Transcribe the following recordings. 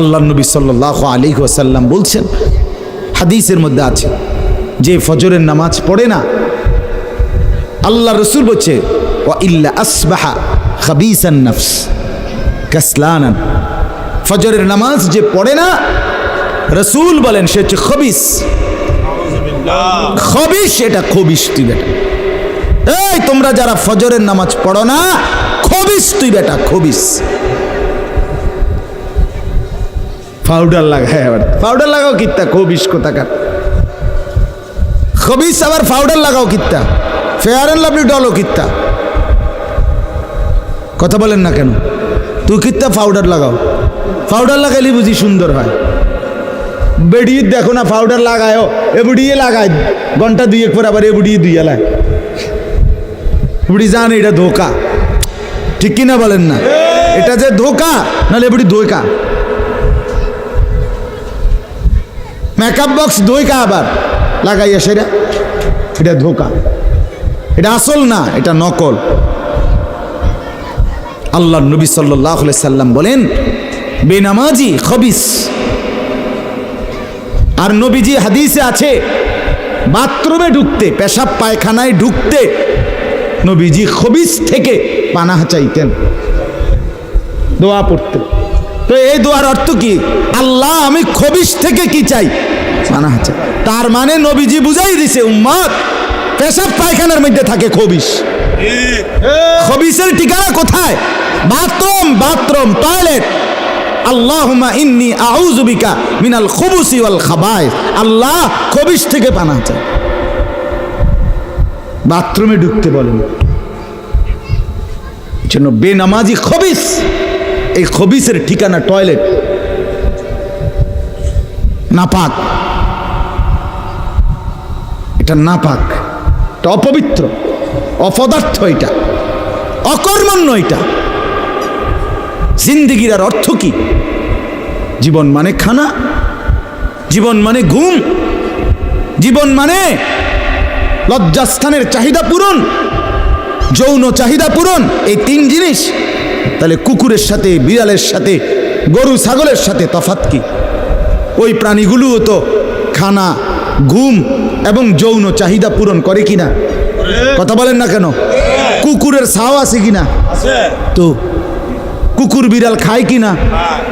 আল্লাহ নবী সাল্লাল্লাহু আলাইহি ওয়াসাল্লাম বলছেন, হাদিসের মধ্যে আছে, যে ফজরের নামাজ পড়ে না, আল্লাহ রসুল বলছে ওয়া ইল্লা আসবাহা খাবিসান নফস কাসলানান, ফজরের নামাজ যে পড়ে না, রসুল বলেন সে হচ্ছে খবিস। খবিস, এটা খবিস তুই বেটা। এই তোমরা যারা ফজরের নামাজ পড়ো না, খবিস তুই বেটা, খবিস। পাউডার লাগায়, আবার পাউডার লাগাও কিত্তা, খবিস কোথাকার খবিস, আবার পাউডার লাগাও কিত্তা, ফেয়ার অ্যান্ড লাভলি ডলও কিত্তা। কথা বলেন না কেন? তুই কিত্তা পাউডার লাগাও, পাউডার লাগাইলে বুঝি সুন্দর হয়। বেড়িয়ে দেখো না পাউডার লাগায়ও, এবুড়িয়ে লাগায় ঘন্টা দুই এক পর আবার এবুড়িয়ে দুই এলায়, বুড়ি জানে এটা ধোকা, ঠিক কিনা বলেন না? এটা যে ধোকা, নাহলে বুড়ি ধোকা। মেকআপ বক্স ধোকা আবার লাগাইয়া সেটা, এটা ধোকা, এটা আসল না, এটা নকল। আল্লাহ নবী সাল্লাল্লাহু আলাইহি সাল্লাম বলেন বেনামাজি খবিস। আর নবীজি হাদিসে আছে, বাথরুমে ঢুকতে, পেশাব পায়খানায় ঢুকতে নবীজি খবিস থেকে পানাহ চাইতেন, দোয়া পড়তেন। তো এই দোয়ার অর্থ কি? আল্লাহ আমি খবিস থেকে কি চাই? পানাহ চাই। তার মানে নবীজি বুঝাই দিছে উম্মত, পেশাব পায়খানার মধ্যে থাকে খবিস। খবিসের ঠিকানা কোথায়? Bathroom, bathroom, toilet. আল্লাহুম্মা ইন্নী আউযু বিকা মিনাল খুবুসি ওয়াল খাবায়েস। আল্লাহ খবিস থেকে পানাহ চাই। বাথরুমে ঢুকতে বলেন, জন্য বেনামাজি খবিস। এই খবিসের ঠিকানা টয়লেট, নাপাক, এটা নাপাক, এটা অপবিত্র, অপদার্থ, এটা অকর্মণ্য। এটা জিন্দেগির আর অর্থ কি? জীবন মানে খানা, জীবন মানে ঘুম, জীবন মানে লজ্জাস্থানের চাহিদা পূরণ, যৌন চাহিদা পূরণ, এই তিন জিনিস। তাহলে কুকুরের সাথে, বিড়ালের সাথে, গরু ছাগলের সাথে তফাৎ কি? ওই প্রাণীগুলোও তো খানা, ঘুম এবং যৌন চাহিদা পূরণ করে কিনা? কথা বলেন না কেন? কুকুরের ছাও আছে কিনা? তো কুকুর বিড়াল খায় কিনা?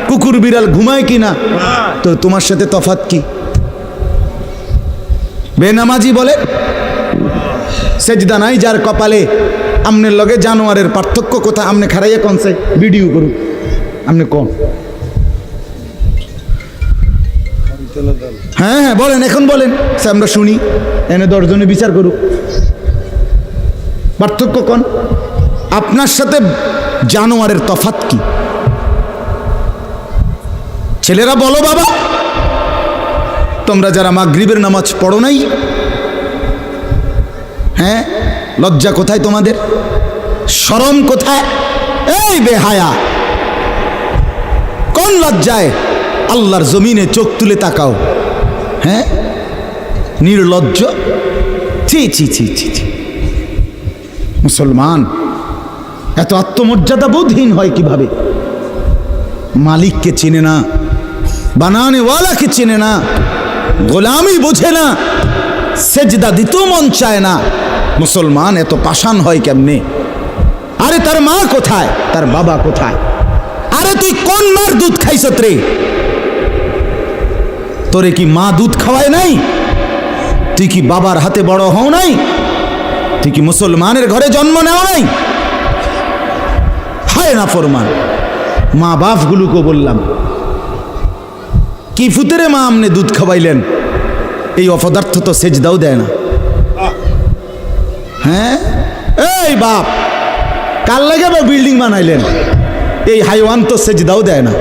কুকুর বিড়াল ঘুমায় কিনা? তো তোমার সাথে তফাৎ কি? বেনামাজি বলে সেজদা নাই যার কপালে, আমনের লগে জানোয়ারের পার্থক্য কোথা? আমনে খারাইয়া কনছে ভিডিও করুক, আমনে কোন? হ্যাঁ হ্যাঁ বলেন, এখন বলেন, আমরা শুনি, এনে 10 জনে বিচার করুক। পার্থক্য কোন? আপনার সাথে জানোয়ারের তফাৎ কি? ছেলেরা বলো বাবা, তোমরা যারা মাগরিবের নামাজ পড়ো নাই, হ্যাঁ, লজ্জা কোথায় তোমাদের? শরম কোথায়? এই বেহায়া, কোন লজ্জায় আল্লাহর জমিনে চোখ তুলে তাকাও? হ্যাঁ, নির্লজ্জ। ছি ছি ছি ছি ছি। মুসলমান এত আত্মমর্যাদা বোধহীন হয় কিভাবে? মালিককে চেনে না, বানানেওয়ালাকে চেনে না, গোলামি বোঝে না, সেজদা দিতেও মন চায় না। মুসলমান এত পাষাণ হয় কেমনে? আরে তার মা কোথায়? তার বাবা কোথায়? আরে তুই কোন মার দুধ খাইছত রে? তোরে কি মা দুধ খাওয়ায় নাই? তুই কি বাবার হাতে বড় হও নাই? তুই কি মুসলমানের ঘরে জন্ম নেওয়া নাই? হায় না ফরমান। মা বাপগুলোকে বললাম, কি ফুতেরে মা আমনে দুধ খাওয়াইলেন? এই অপদার্থ তো সেজদাও দেয় না। হ্যাঁ, এই বাপ, কার লাগে বিল্ডিং বানাইলেন? এই হাইওয়ান তো সেজদাও দেয় না।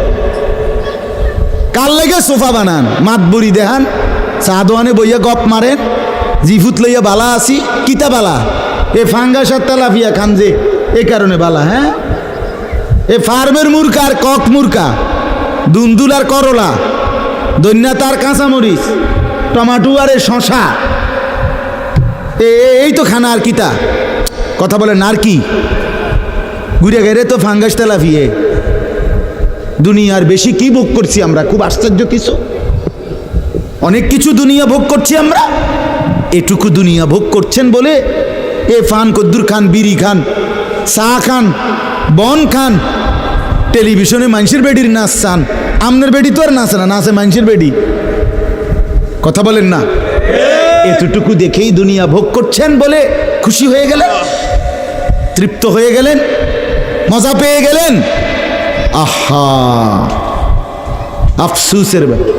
কার লাগে সোফা বানান? মাতবুরি দেখান, সাদওয়ানে বইয়া গপ মারেন, জিফুত লইয়া বালা আসি, কিতা বালা? এ ফাঙ্গাস আর তেলাপিয়া খান যে, এই কারণে বালা। হ্যাঁ, এ ফার্মের মুরকা আর কক মুরকা, দুন্দুল আর করলা, দৈন্যা তার কাঁচামরিচ, টমাটো আর শশা, এই তো খানা। আর কিতা কথা বলেন? আর কি ঘুরে গেলে তো ফাঙ্গাস তেলাপিয়ে। দুনিয়ার বেশি কি ভোগ করছি আমরা? খুব আশ্চর্য কিছু, অনেক কিছু দুনিয়া ভোগ করছি আমরা। এটুকু দুনিয়া ভোগ করছেন বলে এ ফান কদ্দুর খান, বিড়ি খান, চা খান, বন খান, টেলিভিশনে মানুষের বেডির নাচ চান। আমনের বেডি তো আর নাচে না, নাচে মানুষের বেডি। কথা বলেন না? এতটুকু দেখেই দুনিয়া ভোগ করছেন বলে খুশি হয়ে গেলেন, তৃপ্ত হয়ে গেলেন, মজা পেয়ে গেলেন। আহা, আফসুসের ব্যাপার।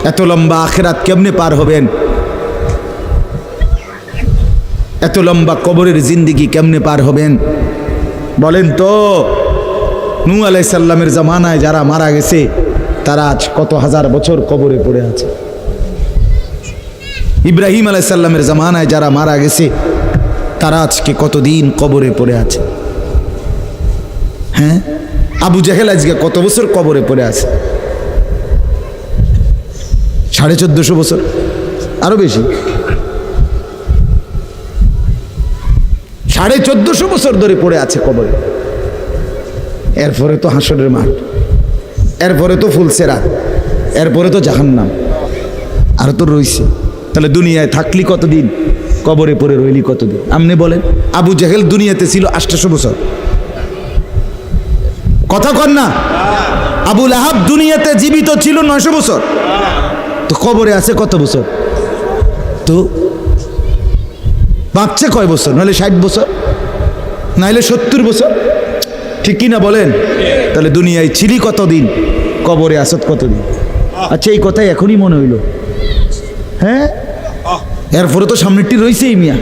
এত লম্বা আখিরাত কেমনে পার হবেন? এত লম্বা কবরের জিন্দেগি কেমনে পার হবেন বলেন তো? নূহ আলাইহিস সালামের জামানায় যারা মারা গেছে তারা আজ কত হাজার বছর কবরে পড়ে আছে। ইব্রাহিম আলাইহিস সালামের জামানায় যারা মারা গেছে তারা আজকে কতদিন কবরে পড়ে আছে। হ্যাঁ, আবু জেহেল আজকে কত বছর কবরে পড়ে আছে? 1450 বছর, আরো বেশি, 1450 বছর ধরে পড়ে আছে কবরে। এরপরে তো হাসরের মাঠ, এরপরে তো ফুলসেরাত, এরপরে তো জাহান্নাম, আর তো রইছে। তাহলে দুনিয়ায় থাকলি কতদিন, কবরে পড়ে রইলি কতদিন? আপনি বলেন। আবু জেহেল দুনিয়াতে ছিল 800 বছর, কথা কন না? আবু লাহাব দুনিয়াতে জীবিত ছিল 900 বছর, তো কবরে আছে কত বছর? তো বাঁচছে কয় বছর? নাহলে 60 বছর, নাহলে 70 বছর, ঠিক কি না বলেন? তাহলে দুনিয়ায় ছিলি কতদিন, কবরে আসত কতদিন? আচ্ছা, এই কথাই এখনই মনে হইল। হ্যাঁ, এরপরে তো সামনেরটি রয়েছেই মিয়া,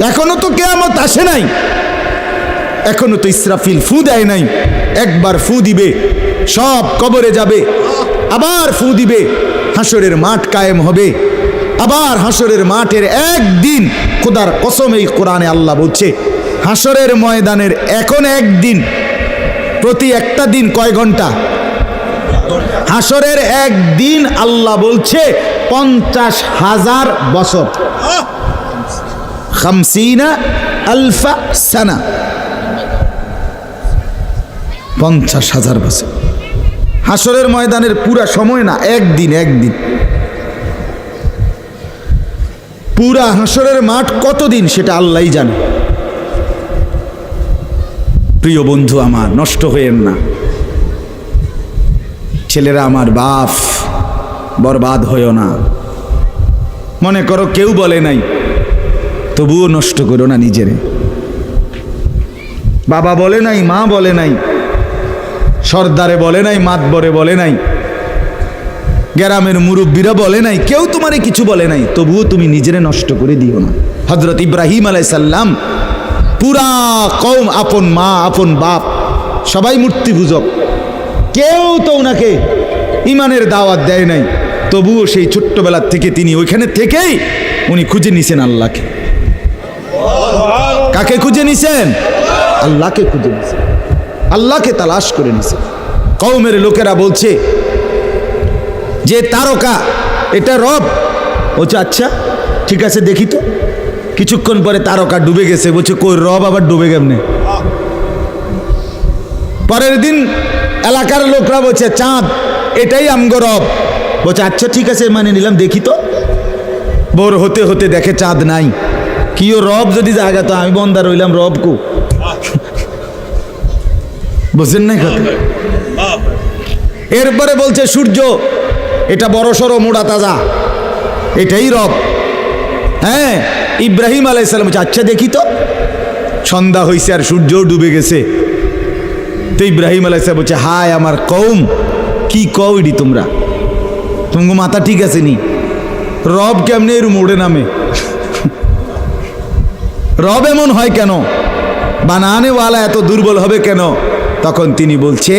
এখনো তো কিয়ামত আসে নাই, এখনো তো ইসরাফিল ফু দেয় নাই। একবার ফু দিবে, সব কবরে যাবে, আবার ফু দিবে, হাসরের মাঠ কায়েম হবে। আবার হাসরের মাঠের একদিন, খোদার কসম এই কোরআনে আল্লাহ বলছে, হাসরের ময়দানের এখন একদিন, প্রতি একটা দিন কয় ঘন্টা? হাসরের একদিন আল্লাহ বলছে 50,000 বছর, 50,000 সানা, 50,000 বছর। হাসরের ময়দানের পুরা সময় না, একদিন, একদিন। পুরা হাসরের মাঠ কতদিন সেটা আল্লাহই জানে। প্রিয় বন্ধু আমার, নষ্ট হয়েন না। ছেলেরা আমার, বাপ বরবাদ হয়েও না। মনে করো কেউ বলে নাই, তবুও নষ্ট করো না নিজেরে। বাবা বলে নাই, মা বলে নাই, সর্দারে বলে নাই, মাতবরে বলে নাই, গ্রামের মুরব্বীরা বলে নাই, কেউ তোমারে কিছু বলে নাই, তবুও তুমি নিজেরে নষ্ট করে দিও না। হযরত ইব্রাহিম আলাইহিস সালাম পুরা কওম, আপন মা, আপন বাপ, সবাই মূর্তি পূজক, কেউ তো ওনাকে ইমানের দাওয়াত দেয় নাই, তবুও সেই ছোট্টবেলার থেকে তিনি ওইখানে থেকেই উনি খুঁজে নিছেন আল্লাহকে। কাকে খুঁজে নিছেন? আল্লাহকে খুঁজে নিছেন, আল্লাহকে তালাশ করে নিছেন। কওমের লোকেরা বলছে যে তারকা এটা রব। বলছে আচ্ছা ঠিক আছে দেখি তো। কিছুক্ষণ পরে তারকা ডুবে গেছে। বলছে কই রব আবার ডুবে কেমনে? পরের দিন এলাকার লোকরা বলছে চাঁদ, এটাই আমগো রব। বলছে আচ্ছা ঠিক আছে মানে নিলাম, দেখি তো। ভোর হতে হতে দেখে চাঁদ নাই। কিও রব যদি জায়গা তো আমি বন্দা রইলাম, রব কো? বুঝেন নাই কথা? এরপরে বলছে সূর্য, এটা বড় সড়ো মোড়া তাজা, এটাই রব। হ্যাঁ, ইব্রাহিম আলাইহিস সালাম বলছে আচ্ছা দেখি তো। সন্ধ্যা হয়েছে আর সূর্যও ডুবে গেছে। তো ইব্রাহিম আলাইহিস সালাম বলছে হায় আমার কওম, কি কও ইডি তোমরা? তোমার মাথা ঠিক আছে নি? রব কেমনে এর মোড়ে নামে? রব এমন হয় কেন? বানানেওয়ালা এত দুর্বল হবে কেন? তখন তিনি বলছে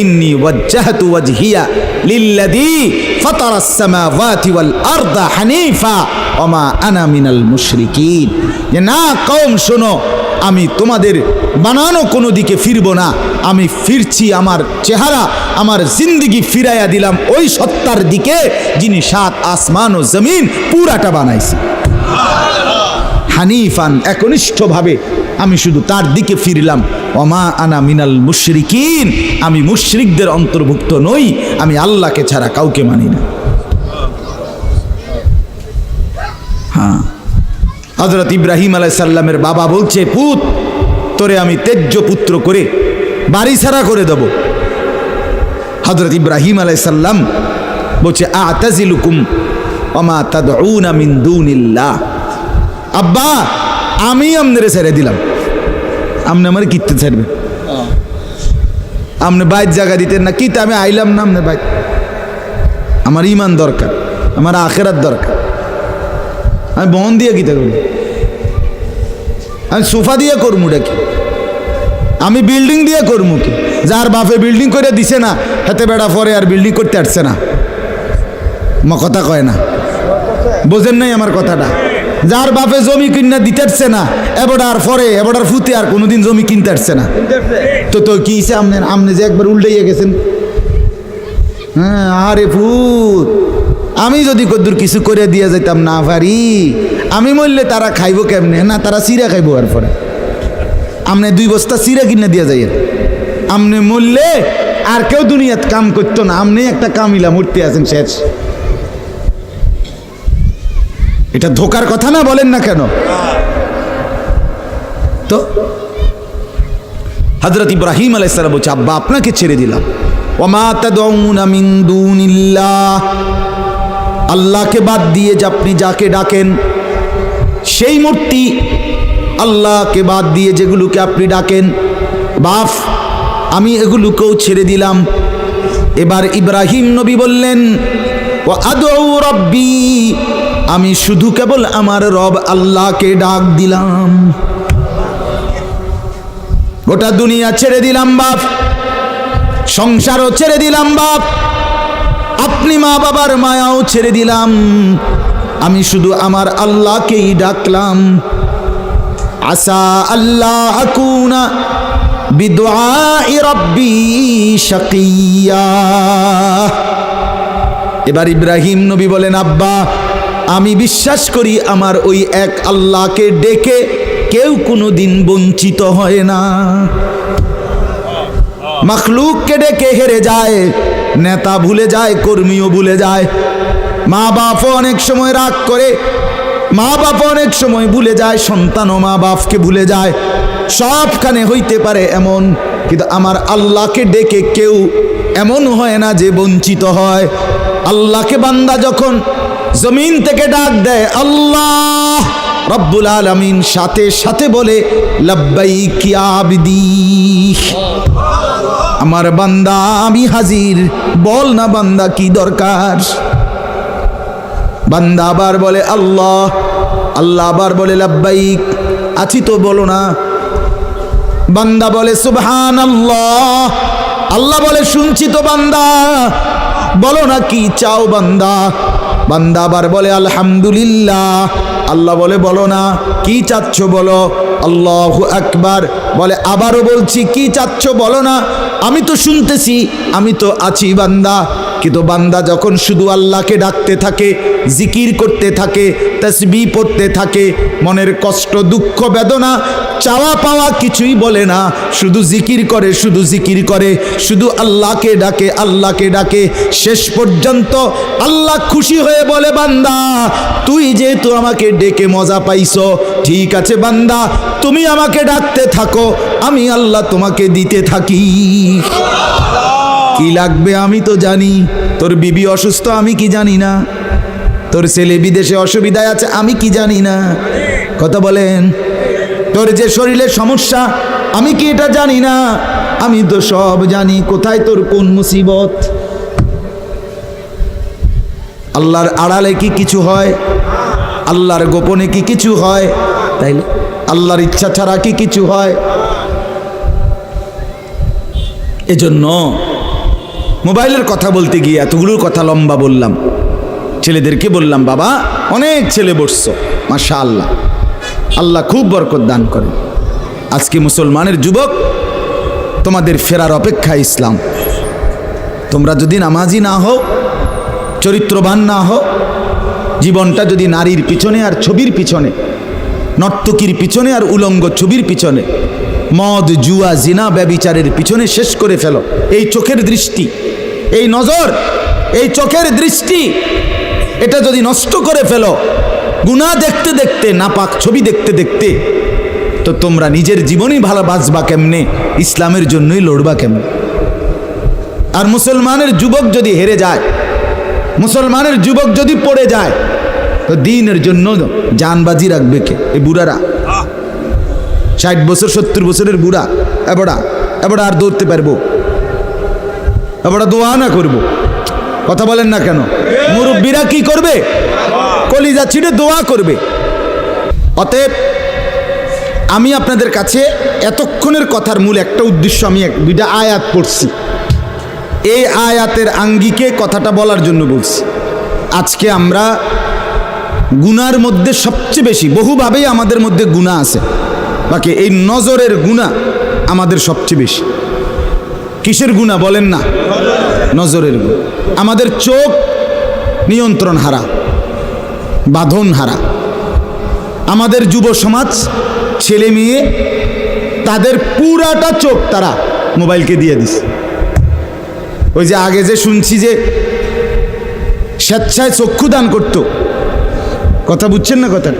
ইন্নী ওয়াজ্জাহতু ওয়াজহিয়া লিল্লাযী ফাতারাস সামাওয়াতি ওয়াল আরদা হানিফা ওয়া মা আনা মিনাল মুশরিকিন। যে না কওম শোনো, আমি তোমাদের বানানো কোনো দিকে ফিরবো না, আমি ফিরছি আমার চেহারা, আমার জিন্দেগি ফিরাইয়া দিলাম ওই সত্তার দিকে যিনি 7 আসমান ও জমিন পুরাটা বানাইছে। হানিফান, একনিষ্ঠভাবে আমি শুধু তার দিকে ফিরলাম। ওমা আনা মিনাল মুশরিকিন, আমি মুশরিকদের অন্তর্ভুক্ত নই, আমি আল্লাহকে ছাড়া কাউকে মানি না। হ্যাঁ, হযরত ইব্রাহিম আলাইহিস সালামের বাবা বলছে, পুত তোরে আমি তেজ্য পুত্র করে বাড়ি ছাড়া করে দেব। হযরত ইব্রাহিম আলাইহিস সালাম বলছে, আতাজিলুকুম ওমা তাদউনা মিন দুনিল্লাহ, আব্বা আমি আপনারে ছেড়ে দিলাম, আপনি আমার কিতে ছাড়বেন? আপনি বাইর জায়গা দিতেন না, কিতে আমি আইলাম না আপনি বাইর। আমার ইমান দরকার, আমার আখেরাত দরকার। আমি বন দিয়ে কিতে করব? আমি সোফা দিয়ে করমুটা কি? আমি বিল্ডিং দিয়ে করমু কি? যার বাপে বিল্ডিং করে দিছে না, হাতে বেড়া পরে আর বিল্ডিং করতে আসছে না, কথা কয় না, বোঝেন নাই আমার কথাটা? যার বাপে জমি কিনা দিতে আসছে না, এবারে পরে এবারে ফুতে আর কোনোদিন জমি কিনতে আসছে না, তো কি আপনি যে একবার উল্টাইয়া গেছেন। হ্যাঁ, আরে ফুত, আমি যদি কদ্দুর কিছু করে দিয়ে যাইতাম না পারি, আমি মরলে তারা খাইবো কেমনে? না, তারা চিরা খাইবো। আর পরে আপনি 2 বস্তা চিরা কিনে দিয়ে যাইয়েন, আপনি মরলে আর কেউ দুনিয়াত কাম করতো না, আপনি একটা কামিলা মূর্তি আছেন, শেষ। এটা ধোকার কথা না, বলেন না কেন? তো হযরত ইব্রাহিম আলাইহিস সালাম বলছে, আব্বা আপনাকে ছেড়ে দিলাম। ওমা তাদউনা মিন দুনিল্লাহ, আল্লাহকে বাদ দিয়ে যে আপনি যাকে ডাকেন সেই মূর্তি, আল্লাহকে বাদ দিয়ে যেগুলোকে আপনি ডাকেন, বাপ আমি এগুলোকেও ছেড়ে দিলাম। এবার ইব্রাহিম নবী বললেন, ও আদউ রব্বি, আমি শুধু কেবল আমার রব আল্লাহকে ডাক দিলাম। গোটা দুনিয়া ছেড়ে দিলাম বাপ, সংসারও ছেড়ে দিলাম বাপ, আপনি মা বাবার মায়াও ছেড়ে দিলাম, আমি শুধু আমার আল্লাহকেই ডাকলাম। আসা আল্লাহ আকুনা বিদুআই রাব্বি শাকিয়া। এবার ইব্রাহিম নবী বলেন, আব্বা আমি বিশ্বাস করি আমার ওই এক আল্লাহকে ডেকে কেউ কোনোদিন বঞ্চিত হয় না। মাখলুককে ডেকে হেরে যায়, নেতা ভুলে যায়, কর্মীও ভুলে যায়, মা বাপও অনেক সময় রাগ করে, মা বাপ অনেক সময় ভুলে যায়, সন্তানও মা বাপকে ভুলে যায়, সবখানে হইতে পারে এমন, কিন্তু আমার আল্লাহকে ডেকে কেউ এমন হয় না যে বঞ্চিত হয়। আল্লাহকে বান্দা যখন জমিন থেকে ডাক দেয় আল্লাহ রব্বুল আলামিন সাথে সাথে বলে লাব্বাইক ইয়া আবদি, আমার বান্দা আমি হাজির, বল না বান্দা কি দরকার। বান্দা আবার বলে আল্লাহ, আল্লাহ আবার বলে লাব্বাইক, আছি তো বলো না। বান্দা বলে সুবহানাল্লাহ, আল্লাহ বলে শুনছি তো বান্দা, বলো না কি চাও বান্দা। বান্দা আবার বলে আলহামদুলিল্লাহ, আল্লাহ বলে বলো না কি চাচ্ছ বলো। আল্লাহু আকবার বলে আবারও বলছি কি চাচ্ছ বলো না, আমি তো শুনতেছি, আমি তো আছি বান্দা। কিন্তু বান্দা যখন শুধু আল্লাহকে ডাকতে থাকে, জিকির করতে থাকে, তাসবিহ পড়তে থাকে, মনের কষ্ট দুঃখ বেদনা চাওয়া পাওয়া কিছুই বলে না, শুধু জিকির করে, শুধু জিকির করে, শুধু আল্লাহকে ডাকে, আল্লাহকে ডাকে, শেষ পর্যন্ত আল্লাহ খুশি হয়ে বলে বান্দা তুই যেহেতু আমাকে ডেকে মজা পাইছো, ঠিক আছে বান্দা তুমি আমাকে ডাকতে থাকো, আমি আল্লাহ তোমাকে দিতে থাকি। কি লাগবে আমি তো জানি, তোর বিবি অসুস্থ আমি কি জানি না, তোর ছেলে বিদেশে অসুবিধায় আছে আমি কি জানি না, কথা বলেন। তোর যে শরীরের সমস্যা আমি কি এটা জানি না, আমি তো সব জানি, কোথায় তোর কোন মুসিবত। আল্লাহর আড়ালে কি কিছু হয়, আল্লাহর গোপনে কি কিছু হয়, তাইলে আল্লাহর ইচ্ছা ছাড়া কি কিছু হয়। এজন্য মোবাইলের কথা বলতে গিয়ে এতগুলোর কথা লম্বা বললাম। ছেলেদেরকে বললাম বাবা অনেক ছেলে বসছো, মাশাআল্লাহ, আল্লাহ খুব বরকত দান করে। আজকে মুসলমানের যুবক তোমাদের ফেরার অপেক্ষা ইসলাম। তোমরা যদি নামাজি না হও, চরিত্রবান না হও, জীবনটা যদি নারীর পিছনে আর ছবির পিছনে নর্তকীর পিছনে আর উলঙ্গ ছবির পিছনে, মদ জুয়া জিনা ব্যভিচারের পিছনে শেষ করে ফেলো। এই চোখের দৃষ্টি, এই নজর, এই চোখের দৃষ্টি, এটা যদি নষ্ট করে ফেলো গুনাহ দেখতে দেখতে, নাপাক ছবি দেখতে দেখতে, তো তোমরা নিজের জীবনই ভালো বাঁচবা কেমনে, ইসলামের জন্যই লড়বা কেমনে? আর মুসলমানের যুবক যদি হেরে যায়, মুসলমানের যুবক যদি পড়ে যায়, তো দ্বীনের জন্য জানবাজি রাখবে কে? এই বুড়ারা, 60 বছর 70 বছরের বুড়া, এবারে আর দৌড়তে পারবো? এবারে দোয়া না করবো? কথা বলেন না কেন? মুরব্বীরা কি করবে? কলিজা ছিঁড়ে দোয়া করবে। অতএব আমি আপনাদের কাছে এতক্ষণের কথার মূল একটা উদ্দেশ্য, আমি দুইটা আয়াত পড়ছি, এই আয়াতের আঙ্গিকে কথাটা বলার জন্য বলছি। আজকে আমরা গুনার মধ্যে সবচেয়ে বেশি, বহুভাবেই আমাদের মধ্যে গুনাহ আছে, বাকি এই নজরের গুনাহ আমাদের সবচেয়ে বেশি। কিসের গুনাহ বলেন না? নজরের গুনাহ। আমাদের চোখ নিয়ন্ত্রণ হারা, বাঁধন হারা। আমাদের যুব সমাজ, ছেলে মেয়ে, তাদের পুরাটা চোখ তারা মোবাইলকে দিয়ে দিছে। ওই যে আগে যে শুনছি যে স্বেচ্ছায় চক্ষুদান করতো, কথা বুঝছেন না কথা?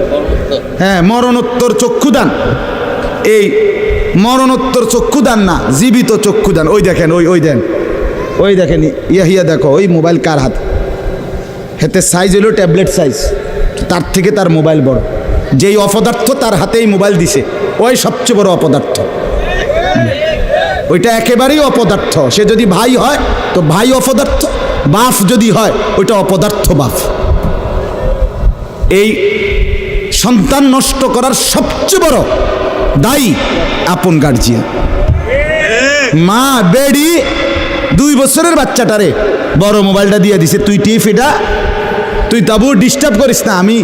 হ্যাঁ, মরণোত্তর চক্ষুদান। এই মরণোত্তর চক্ষুদান না, জীবিত চক্ষুদান। ওই দেখেন, ওই দেখেন, ইয়া দেখো, ওই মোবাইল কার হাত, হাতে সাইজ হলো ট্যাবলেট সাইজ, তার থেকে তার মোবাইল বড়। যেই অপদার্থ তার হাতেই মোবাইল দিছে, ওই সবচেয়ে বড় অপদার্থ। ওইটা একেবারেই অপদার্থ। সে যদি ভাই হয় তো ভাই অপদার্থ, বাপ যদি হয় ওইটা অপদার্থ বাপ। এই সন্তান নষ্ট করার সবচেয়ে বড় দায়ী আপন গার্জিয়ান। মা বেড়ি 2 বছরের বাচ্চাটারে বড় মোবাইলটা দিয়ে দিছে, তুই টিপ এটা, তুই তাবু ডিস্টার্ব করিস না, আমি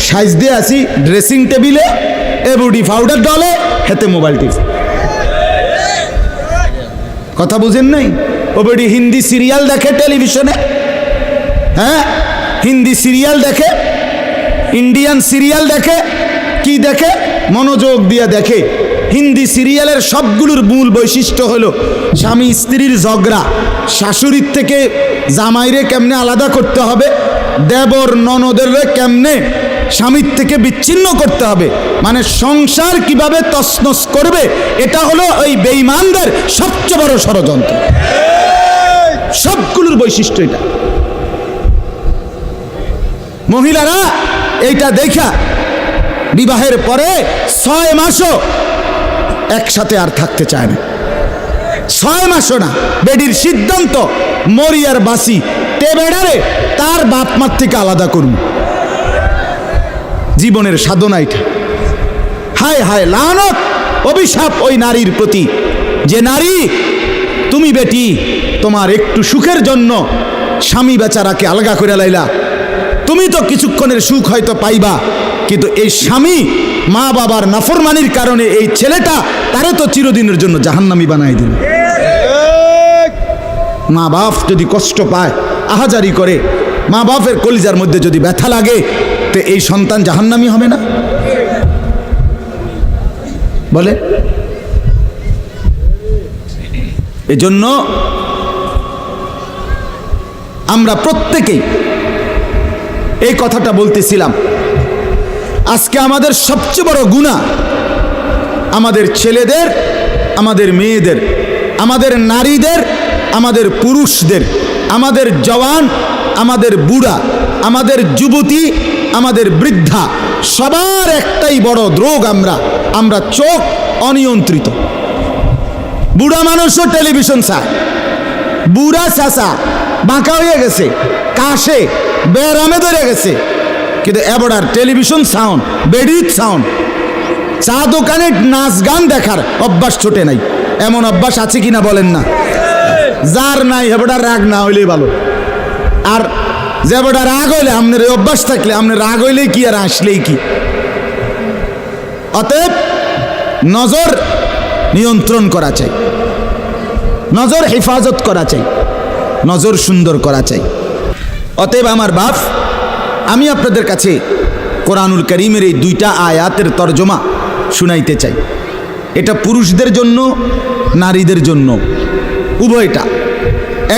সাইজ দিয়ে আসি ড্রেসিং টেবিলে, এবুডি পাউডার ডলে, হেতে মোবাইল টিপ। কথা বুঝেন নাই? ও বেডি হিন্দি সিরিয়াল দেখে টেলিভিশনে, হ্যাঁ, হিন্দি সিরিয়াল দেখে, ইন্ডিয়ান সিরিয়াল দেখে, কি দেখে? মনোযোগ দিয়ে দেখে। হিন্দি সিরিয়ালের সবগুলোর মূল বৈশিষ্ট্য হলো স্বামী স্ত্রীর ঝগড়া, শাশুড়ির থেকে জামাইরে কেমনে আলাদা করতে হবে, দেবর ননদের কেমনে স্বামীর থেকে বিচ্ছিন্ন করতে হবে, মানে সংসার কিভাবে তছনছ করবে, এটা হলো ওই বেঈমানদের সবচেয়ে বড় ষড়যন্ত্র। সবগুলোর বৈশিষ্ট্য এটা। মহিলারা এইটা দেখা বিবাহের পরে 6 মাসও একসাথে আর থাকতে চায় না। 6 মাসও না। বেডির সিদ্ধান্ত, মরিয়ার বাসি টেবেডারে তার বাপ মার থেকে আলাদা করুন। জীবনের সাধনা এটা। হায় হায়, লানত, অভিশাপ ওই নারীর প্রতি, যে নারী তুমি বেটি তোমার একটু সুখের জন্য স্বামী বেচারাকে আলগা করে লাইলা। তুমি তো কিছুক্ষণের সুখ হয়তো পাইবা, কিন্তু এই স্বামী মা বাবার নাফরমানির কারণে এই ছেলেটা তারে তো চিরদিনের জন্য জাহান্নামী বানাই দিল। মা বাপ যদি কষ্ট পায়, আহাজারি করে, মা বাপের কলিজার মধ্যে যদি ব্যথা লাগে, তো এই সন্তান জাহান্নামী হবে না? বলে। এজন্য আমরা প্রত্যেকেই এই কথাটা বলতেছিলাম, আজকে আমাদের সবচেয়ে বড় গুনাহ আমাদের ছেলেদের, আমাদের মেয়েদের, আমাদের নারীদের, আমাদের পুরুষদের, আমাদের জওয়ান, আমাদের বুড়া, আমাদের যুবতী, আমাদের বৃদ্ধা, সবার একটাই বড় রোগ। আমরা চোখ অনিয়ন্ত্রিত। বুড়া মানুষও টেলিভিশন চায়, বুড়া চাচা বাঁকা হয়ে গেছে, কাশে বেরামে ধরে গেছে, কিন্তু এবার টেলিভিশন সাউন্ড, বেডির সাউন্ড, চা দোকানে নাচ গান দেখার অভ্যাস ছোটে নাই। এমন অভ্যাস আছে কিনা বলেন না? যার নাই হেবটা রাগ না হইলেই ভালো। আর যে বেটা রাগ হইলে, আপনার এই অভ্যাস থাকলে, আপনার রাগ হইলেই কি আর আসলেই কি। অতএব নজর নিয়ন্ত্রণ করা চাই, নজর হেফাজত করা চাই, নজর সুন্দর করা চাই। অতএব আমার বাপ, আমি আপনাদের কাছে কোরআনুল কারীমের এই দুইটা আয়াতের তরজমা শুনাইতে চাই। এটা পুরুষদের জন্য, নারীদের জন্য, উভয়টা।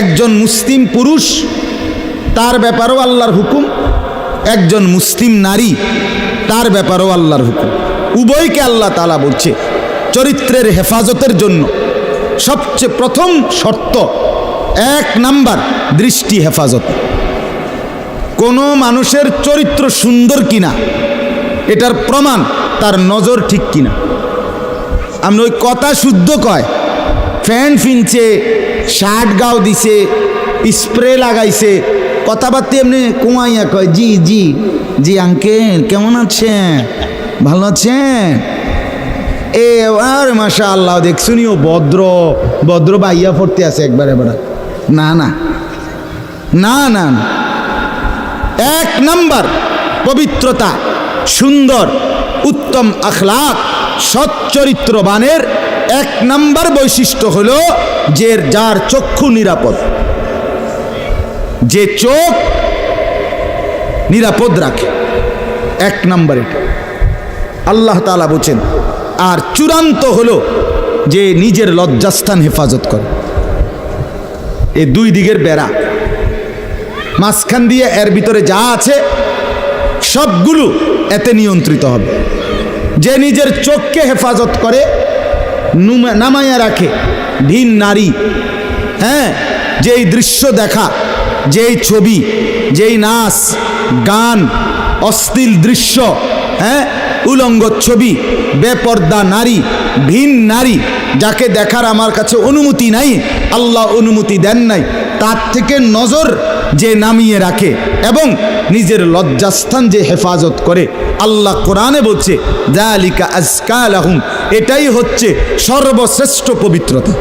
একজন মুসলিম পুরুষ, তার ব্যাপারেও আল্লাহর হুকুম, একজন মুসলিম নারী, তার ব্যাপারেও আল্লাহর হুকুম। উভয়কে আল্লাহ তাআলা বলছে চরিত্রের হেফাজতের জন্য সবচেয়ে প্রথম শর্ত, 1 নাম্বার দৃষ্টি হেফাজত। কোনো মানুষের চরিত্র সুন্দর কিনা এটার প্রমাণ তার নজর ঠিক কিনা। আপনি ওই কথা শুদ্ধ কয়, ফ্যান ফিনছে, শার্ট গাও দিছে, স্প্রে লাগাইছে, কথাবার্তা এমনি কুমাইয়া কয় জি জি জি আঙ্কেল কেমন আছেন, ভালো আছেন, এ আর মাশাআল্লাহ দেখছুনিও ভদ্র ভদ্র বাইয়া পড়তে আছে একবারে বেড়া। না না না না, 1 নাম্বার পবিত্রতা, সুন্দর উত্তম আখলাক, সৎ চরিত্রবানের 1 নাম্বার বৈশিষ্ট্য হলো যে যার চক্ষু নিরাপদ, যে চোখ নিরাপদ রাখে। 1 নাম্বার এটা আল্লাহ তাআলা বলেন। আর চূড়ান্ত হলো যে নিজের লজ্জাস্থান হেফাজত করে। এই 2 দিকের বেড়া, মাঝখান দিয়ে এর ভিতরে যা আছে সবগুলো এতে নিয়ন্ত্রিত হবে। যে নিজের চোখকে হেফাজত করে, নামাইয়া রাখে, ভিন নারী, হ্যাঁ, যেই দৃশ্য দেখা, যেই ছবি, যেই নাচ গান, অশ্লীল দৃশ্য, হ্যাঁ, উলঙ্গ ছবি, বেপর্দা নারী, ভিন নারী, যাকে দেখার আমার কাছে অনুমতি নাই, আল্লাহ অনুমতি দেন নাই, তার থেকে নজর যে নামিয়ে রাখে এবং নিজের লজ্জাস্থান যে হেফাজত করে, আল্লাহ কোরআনে বলছে যালিকা আজকা লাহুম, এটাই হচ্ছে সর্বশ্রেষ্ঠ পবিত্রতা।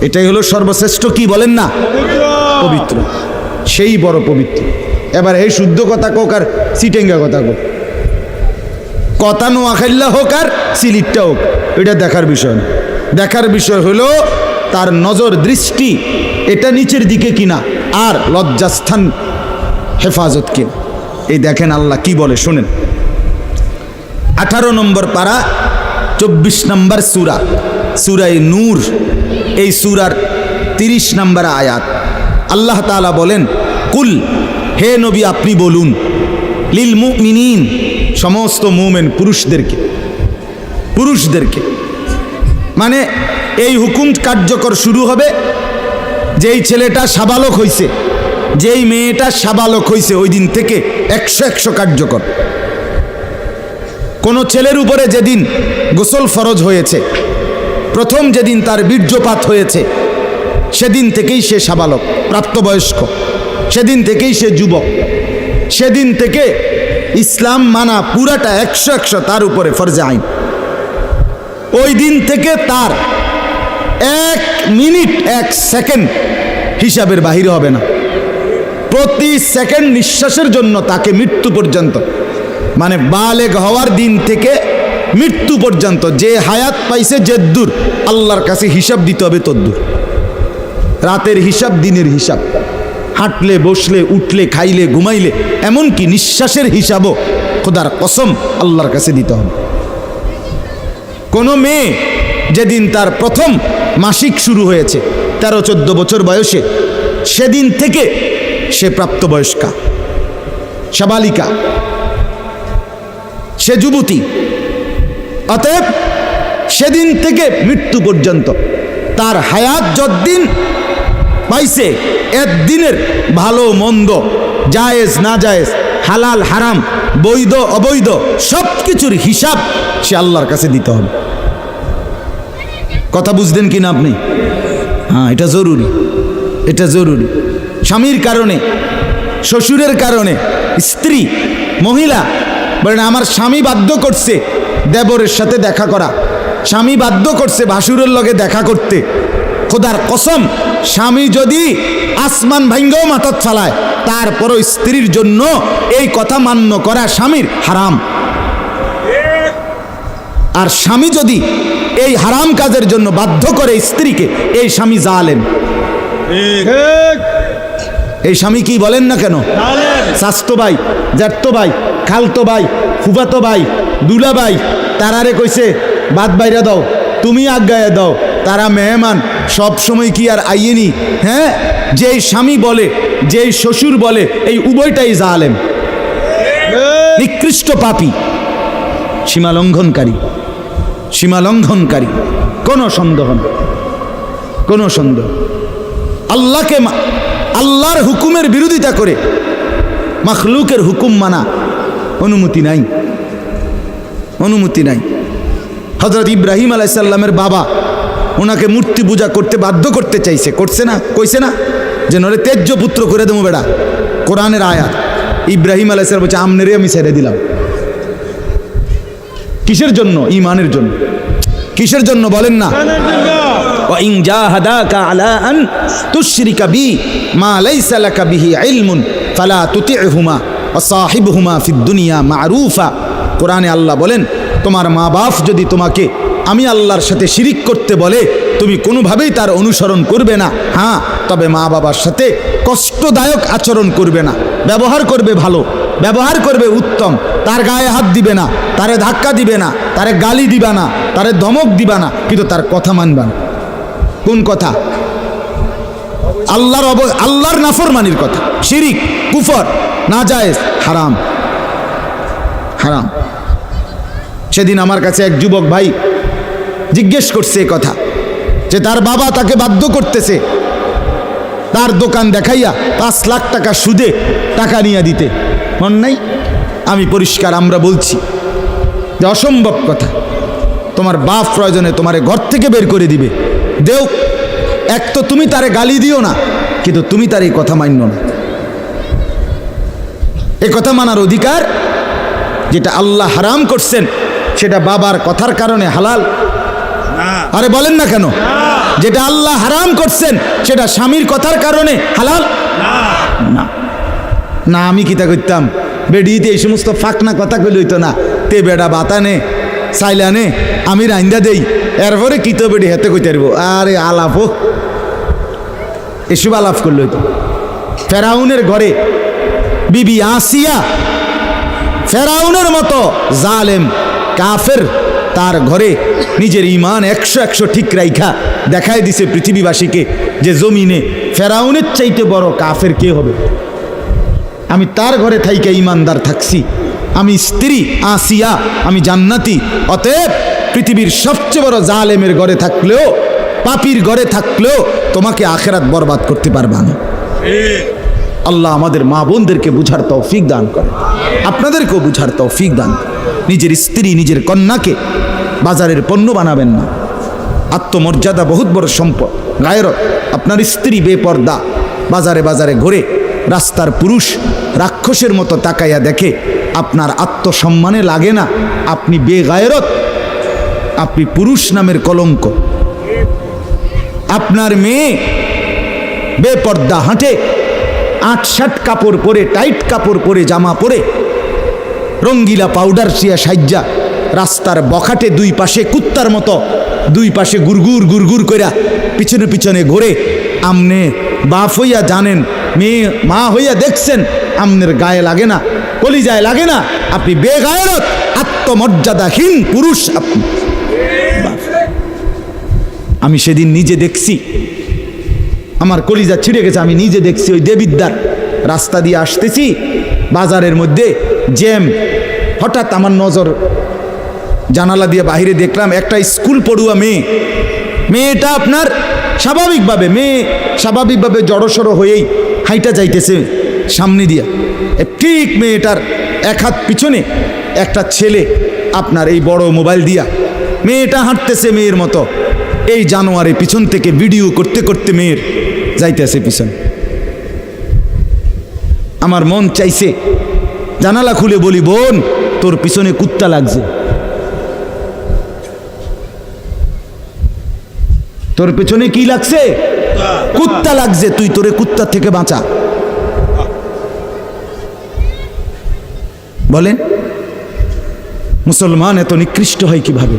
এটাই হলো সর্বশ্রেষ্ঠ, কি বলেন না, পবিত্র, সেই বড় পবিত্র। এবার এই শুদ্ধ কথা কোক আর সিটেঙ্গা কথা কোক, কথা নোয়াখাইল্লা হোক আর সিলিটটা হোক, এটা দেখার বিষয় না। দেখার বিষয় হলো তার নজর দৃষ্টি এটা নিচের দিকে কিনা, আর লজ্জাস্থান হেফাজত কিনা। এই দেখেন আল্লাহ কি বলে শোনেন। 18 নম্বর পারা 24 নম্বর সূরা, সূরায়ে নূর, এই সূরার 30 নম্বর আয়াত। আল্লাহ তাআলা বলেন, কুল, হে নবী আপনি বলুন, লিল মুমিনিন, সমস্ত মুমিন পুরুষদেরকে, পুরুষদেরকে মানে এই হুকুম কার্যকর শুরু হবে যেই ছেলেটা সাবালক হইছে, যেই মেয়েটা সাবালক হইছে, ওই দিন থেকে 100 কার্যকর। কোন ছেলের উপরে যেদিন গোসল ফরজ হয়েছে, প্রথম যেদিন তার বীর্যপাত হয়েছে, সেদিন থেকেই সে সাবালক, প্রাপ্তবয়স্ক, সেদিন থেকেই সে যুবক, সেদিন থেকে ইসলাম মানা পুরাটা 100 তার উপরে ফরজে আইন। ওই দিন থেকে তার 1 মিনিট 1 সেকেন্ড হিসাবের বাহিরে হবে না। প্রতি সেকেন্ড নিঃশ্বাসের জন্য তাকে মৃত্যু পর্যন্ত, মানে বালেগ হওয়ার দিন থেকে মৃত্যু পর্যন্ত যে হায়াত পাইছে, যেদ্দুর আল্লাহর কাছে হিসাব দিতে হবে তদ্দুর। রাতের হিসাব, দিনের হিসাব, হাঁটলে বসলে উঠলে খাইলে ঘুমাইলে, এমনকি নিঃশ্বাসের হিসাবও খোদার কসম আল্লাহর কাছে দিতে হবে। কোনো মেয়ে যেদিন তার প্রথম মাসিক শুরু হয়েছে 13-14 বছর বয়সে, সেদিন থেকে সে প্রাপ্তবয়স্কা, সাবালিকা, সে যুবতী। অতএব সেদিন থেকে মৃত্যু পর্যন্ত তার হায়াত যতদিন পাইছে, একদিনের ভালো মন্দ, জায়েজ না জায়েজ, হালাল হারাম, বৈধ অবৈধ, সব কিছুর হিসাব সে আল্লাহর কাছে দিতে হবে। কথা বুঝলেন কিনা আপনি? হ্যাঁ, এটা জরুরি, এটা জরুরি। স্বামীর কারণে, শ্বশুরের কারণে, স্ত্রী মহিলা বলেন আমার স্বামী বাধ্য করছে দেবরের সাথে দেখা করা, স্বামী বাধ্য করছে ভাসুরের লগে দেখা করতে, খোদার কসম স্বামী যদি আসমান ভাঙ্গাও মাথাত ফালায়, তারপরও স্ত্রীর জন্য এই কথা মান্য করা স্বামীর হারাম। আর স্বামী যদি এই হারাম কাজের জন্য বাধ্য করে স্ত্রীকে, এই স্বামী জালেম। এই স্বামী কি বলেন না কেন? শাস্তো ভাই, জ্যাঠতো ভাই, খালতো ভাই, ফুফাতো ভাই, দুলা ভাই, তারারে কইছে বাদ বাইরা দাও, তুমি আজ্ঞায় দাও, তারা মেহমান সব সময় কি আর আইয়েনি? হ্যাঁ, যেই স্বামী বলে, যেই শ্বশুর বলে, এই উভয়টাই জালেম, নিকৃষ্ট পাপী, সীমালঙ্ঘনকারী, সীমালঙ্ঘনকারী, কোনো সন্দেহ না, কোনো সন্দেহ। আল্লাহকে, আল্লাহর হুকুমের বিরোধিতা করে মাখলুকের হুকুম মানা অনুমতি নাই, অনুমতি নাই। হযরত ইব্রাহিম আলাইহিস সালামের বাবা ওনাকে মূর্তি পূজা করতে বাধ্য করতে চাইছে, করছে না? কইছে না যে নরে তেজ্য পুত্র করে দেবো বেড়া, কোরআনের আয়াত। ইব্রাহিম আলাইহিস সালাম বলছে আমনেরে আমি ছেড়ে দিলাম। কিসের জন্য? ঈমানের জন্য। কিসের জন্য বলেন না? ওয়া ইন জাহাদাকা আলা আন তুশরিকা বি মা লাইসা লাকা বিহি ইলমুন ফালা তুতি'হুমা ওয়া সাহিবহুমা ফিদ দুনিয়া মা'রুফা। কোরআনে আল্লাহ বলেন, তোমার মা বাপ যদি তোমাকে আমি আল্লাহর সাথে শিরিক করতে বলে, তুমি কোনোভাবেই তার অনুসরণ করবে না। হ্যাঁ, তবে মা বাবার সাথে কষ্টদায়ক আচরণ করবে না, ব্যবহার করবে ভালো, ব্যবহার করবে উত্তম, তার গায়ে হাত দিবে না, তারে ধাক্কা দিবে না, তারে গালি দিবা না, তারে ধমক দিবা না, কিন্তু তার কথা মানবা না। কোন কথা? আল্লাহর নাফরমানির কথা, শিরিক, কুফর, নাজায়েজ, হারাম, হারাম। সেদিন আমার কাছে এক যুবক ভাই জিজ্ঞেস করছে এই কথা, যে তার বাবা তাকে বাধ্য করতেছে তার দোকান দেখাইয়া 5 লাখ টাকা সুদে টাকা নিয়ে দিতে। মন নাই? আমি পরিষ্কার আমরা বলছি যে অসম্ভব কথা। তোমার বাপ প্রয়োজনে তোমারে ঘর থেকে বের করে দিবে, দেও। এক তো তুমি তারে গালি দিও না, কিন্তু তুমি তার এই কথা মান্য না। এই কথা মানার অধিকার, যেটা আল্লাহ হারাম করছেন সেটা বাবার কথার কারণে হালাল? আরে বলেন না কেন? যেটা আল্লাহ হারাম করছেন সেটা স্বামীর কথার কারণে হালাল না। না, আমি কিতা করতাম, বেডিতে এই সমস্ত ফাঁকনা কথা কইল হইতো না। তে বেড়া বাতানে সাইলানে আমি রাইন্দা দেই, এরপরে কিত বেডি হেতে কইতে পারবো। আরে আলাপ হোক, এসব আলাপ করল হইতো। ফেরাউনের ঘরে বিবি আসিয়া ফেরাউনের মতো জালেম কাফের, তার ঘরে নিজের ঈমান 100 ঠিক রাইখা দেখায় দিছে পৃথিবীবাসীকে যে জমিনে ফেরাউনের চাইতে বড় কাফের কে হবে। আমি তার ঘরে থাইকে ঈমানদার থাকছি, আমি স্ত্রী আসিয়া, আমি জান্নাতি। অতএব পৃথিবীর সবচেয়ে বড় জালেমের ঘরে থাকলেও, পাপীর ঘরে থাকলেও তোমাকে আখেরাত বরবাদ করতে পারবা না। আল্লাহ আমাদের মা বোনদেরকে বুঝার তৌফিক দান করে, আপনাদেরকেও বুঝার তৌফিক দান করে। নিজের স্ত্রী, নিজের কন্যাকে বাজারের পণ্য বানাবেন না। আত্মমর্যাদা বহুত বড় সম্পদ, গায়রত। আপনার স্ত্রী বেপর্দা বাজারে বাজারে ঘুরে, রাস্তার পুরুষ রাক্ষসের মতো তাকাইয়া দেখে, আপনার আত্মসম্মানে লাগে না, আপনি বেগায়রত, আপনি পুরুষ নামের কলঙ্ক। আপনার মেয়ে বেপর্দা হাঁটে, 8-7 কাপড় পরে, টাইট কাপড় পরে, জামা পরে, রঙ্গিলা পাউডার চিয়া সাজ্জা রাস্তার বখাটে দুই পাশে কুত্তার মতো দুই পাশে গুরগুর গুরগুর কইরা পিছনে পিছনে ঘোরে। আমনে বাপ হইয়া জানেন, মেয়ে মা হইয়া দেখছেন, আমনের গায়ে লাগে না, কলিজায় লাগে না। আপনি বেগায়রত, আত্মমর্যাদাহীন পুরুষ আপনি। আমি সেদিন নিজে দেখছি, আমার কলিজা ছিঁড়ে গেছে। আমি নিজে দেখছি, ওই দেবিদ্দার রাস্তা দিয়ে আসতেছি, বাজারের মধ্যে জ্যাম। হঠাৎ আমার নজর জানালা দিয়ে বাহিরে দেখলাম একটা স্কুল পড়ুয়া মেয়েটা আপনার স্বাভাবিকভাবে জড়সড় হয়েই হাইটা যাইতেছে সামনে দিয়া। ঠিক মেয়েটার এক হাত পিছনে একটা ছেলে আপনার এই বড় মোবাইল দিয়া, মেয়েটা হাঁটতেছে মেয়ের মতো, এই জানোয়ারে পিছন থেকে ভিডিও করতে করতে মেয়ের যাইতেছে পিছন। আমার মন চাইছে জানালা খুলে বলি, বোন তোর পিছনে কুত্তা লাগছে, তোর পেছনে কি লাগছে? কুত্তা লাগছে, তুই তোরে কুত্তা থেকে বাঁচা। বলেন মুসলমান এত নিকৃষ্ট হয় কিভাবে?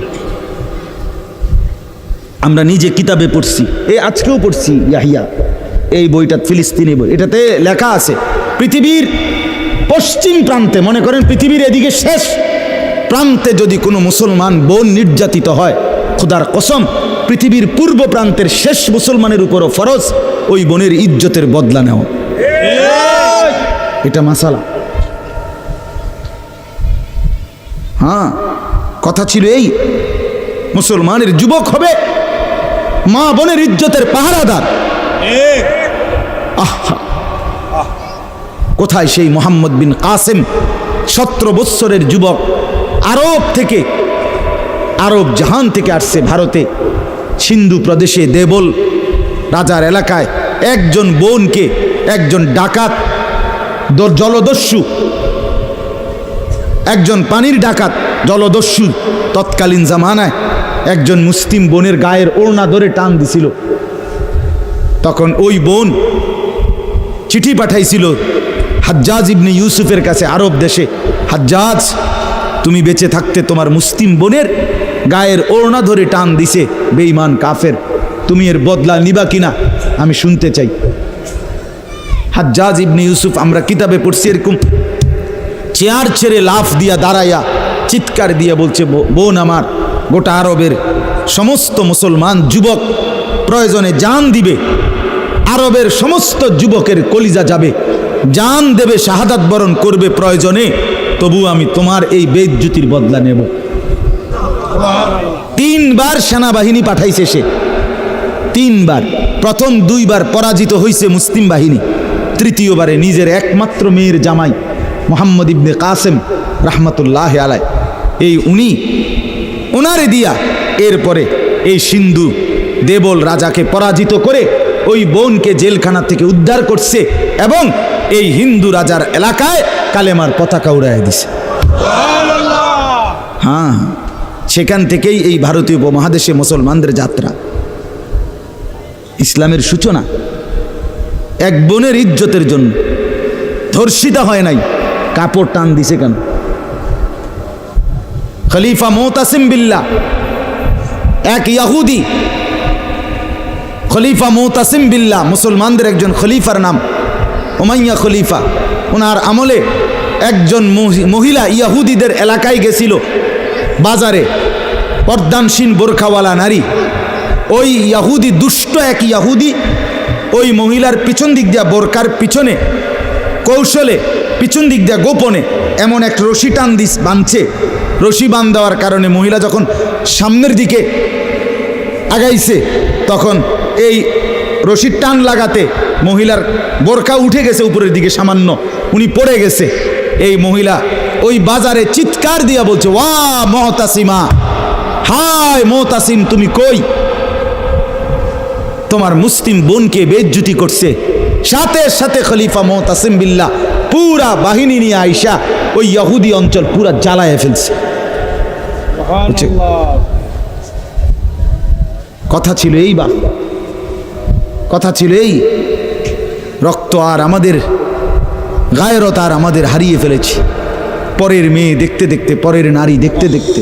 আমরা নিজে কিতাবে পড়ছি, আজকেও পড়ছি ইয়াহিয়া এই বইটা ফিলিস্তিনি বই, এটাতে লেখা আছে পৃথিবীর পশ্চিম প্রান্তে, মনে করেন পৃথিবীর এদিকে শেষ প্রান্তে যদি কোনো মুসলমান বোন নির্যাতিত হয়, খোদার কসম পৃথিবীর পূর্ব প্রান্তের শেষ মুসলমানের উপরও ফরজ ওই বোনের ইজ্জতের বদলা নেওয়া। এটা মাসালা। হ্যাঁ, কথা ছিল এই, মুসলমানের যুবক হবে মা বোনের ইজ্জতের পাহারাদার। আহা, কোথায় সেই মোহাম্মদ বিন কাসেম, 17 বৎসরের যুবক, আরব থেকে, আরব জাহান থেকে আসছে ভারতে, সিন্ধু প্রদেশে দেবল রাজার এলাকায় একজন বোনকে একজন ডাকাত, জলদস্যু, একজন পানির ডাকাত জলদস্যু তৎকালীন জামানায় একজন মুসলিম বোনের গায়ের ওড়না ধরে টান দিছিল। তখন ওই বোন চিঠি পাঠাইছিল হাজ্জাজ ইবনে ইউসুফের কাছে আরব দেশে, হাজ্জাজ তুমি বেঁচে থাকতে তোমার মুসলিম বোনের গায়ের ওড়না ধরে টান দিছে বেঈমান কাফের, তুমি এর বদলা নিবা কিনা আমি শুনতে চাই। হাজ্জাজ ইবনে ইউসুফ, আমরা কিতাবে পড়ছি, এরকম চেয়ার ছেড়ে লাফ দিয়া দাঁড়াইয়া চিৎকার দিয়ে বলছে, বোন আমার, গোটা আরবের সমস্ত মুসলমান যুবক প্রয়োজনে জান দিবে, আরবের সমস্ত যুবকের কলিজা যাবে, জান দেবে, শাহাদাত বরণ করবে প্রয়োজনে, তবু আমি তোমার এই বেইজ্জতির বদলা নেব। 3 বার সেনাবাহিনী পাঠাইছে সে, 3 বার, প্রথম 2 বার পরাজিত হয়েছে মুসলিম বাহিনী, তৃতীয়বারে নিজের একমাত্র মেয়ের জামাই মোহাম্মদ ইবনে কাসেম রাহমাতুল্লাহ আলাই, এই উনি ওনারে দিয়া এরপরে এই সিন্ধু দেবল রাজাকে পরাজিত করে ওই বোনকে জেলখানা থেকে উদ্ধার করছে এবং এই হিন্দু রাজার এলাকায় কালেমার পতাকা উড়াইয়া দিছে। হ্যাঁ, সেখান থেকেই এই ভারতীয় উপমহাদেশে মুসলমানদের যাত্রা, ইসলামের সূচনা। এক বোনের ইজ্জতের জন্য ধর্ষিতা হয় নাই, কাপড় টান দিছে কেন? খলিফা মুতাসিম বিল্লাহ, এক ইহুদি, খলিফা মুতাসিম বিল্লাহ, মুসলমানদের একজন খলিফার নাম উমাইয়া খলিফা, ওনার আমলে একজন মহিলা ইহুদিদের এলাকায় গেছিল বাজারে, পর্দানসীন বোরখাওয়ালা নারী, ওই ইহুদি, দুষ্ট এক ইহুদি ওই মহিলার পিছন দিক দিয়া, বোরকার পিছনে কৌশলে পিছন দিক দিয়া গোপনে এমন এক রশি টান দিস বাঁধছে। রশি বাঁধ দেওয়ার কারণে মহিলা যখন সামনের দিকে আগাইছে, তখন এই রশির টান লাগাতে মহিলার বোরকা উঠে গেছে উপরের দিকে সামান্য, উনি পড়ে গেছে। এই মহিলা ওই বাজারে চিৎকার দিয়া বলছে, ওয়া মুতাসিমা, হায় মুতাসিম তুমি কই, তোমার মুসলিম বোনকে বেইজ্জতি করছে। সাথে সাথে খলিফা মুতাসিম বিল্লাহ পুরা বাহিনী নিয়ে আইসা ওই ইহুদি অঞ্চল পুরা জ্বালায় ফেলছে। কথা ছিল এই, বা কথা ছিল এই, রক্ত আর আমাদের গায়রত আর আমাদের হারিয়ে ফেলেছি। পরের মেয়ে দেখতে দেখতে, পরের নারী দেখতে দেখতে,